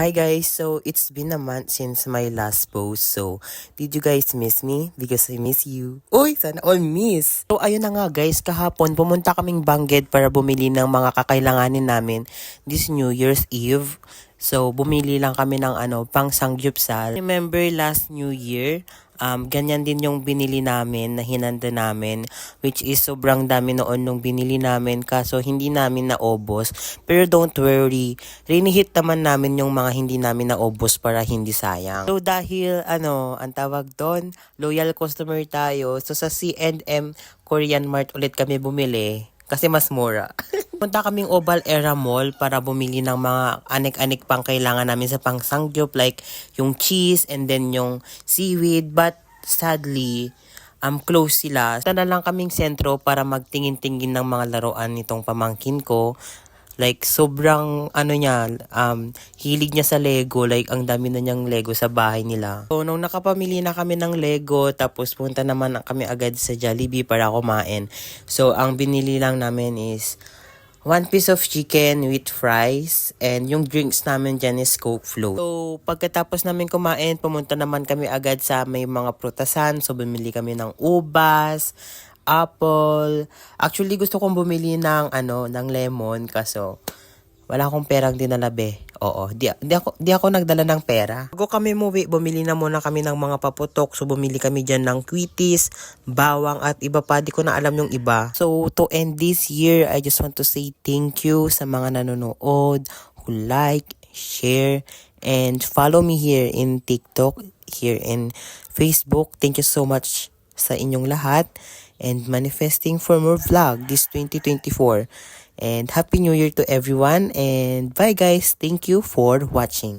Hi guys, so it's been a month since my last post. So, did you guys miss me? Because I miss you. Uy, sana all miss! So, ayun na nga guys, kahapon pumunta kaming Bangged para bumili ng mga kakailanganin namin this New Year's Eve. So, bumili lang kami ng pang sangyupsal. Remember last New Year, ganyan din yung binili namin na hinanda namin, which is sobrang dami noon nung binili namin kaso hindi namin naubos. Pero don't worry, rinihit naman namin yung mga hindi namin naubos para hindi sayang. So dahil ang tawag doon, loyal customer tayo, so sa C&M Korean Mart ulit kami bumili kasi mas mura. Punta kaming Oval Era Mall para bumili ng mga anik-anik pang kailangan namin sa pang sangyup like yung cheese and then yung seaweed, but sadly close sila. Punta na lang kaming sentro para magtingin-tingin ng mga laruan nitong pamangkin ko. Like, sobrang, hilig niya sa Lego. Like, ang dami na niyang Lego sa bahay nila. So, nung nakapamili na kami ng Lego, tapos punta naman kami agad sa Jollibee para kumain. So, ang binili lang namin is 1 piece of chicken with fries, and yung drinks namin dyan is Coke Float. So, pagkatapos namin kumain, pumunta naman kami agad sa may mga prutasan. So, bumili kami ng ubas, apple. Actually, gusto kong bumili ng lemon kaso wala akong perang dinala be. Oo, di ako nagdala ng pera. Bago kami muwi, bumili na muna kami ng mga paputok. So, bumili kami dyan ng Quitis, bawang at iba pa. Di ko na alam yung iba. So, to end this year, I just want to say thank you sa mga nanonood, who like, share, and follow me here in TikTok, here in Facebook. Thank you so much sa inyong lahat. And manifesting for more vlog this 2024. And Happy New Year to everyone. And bye guys. Thank you for watching.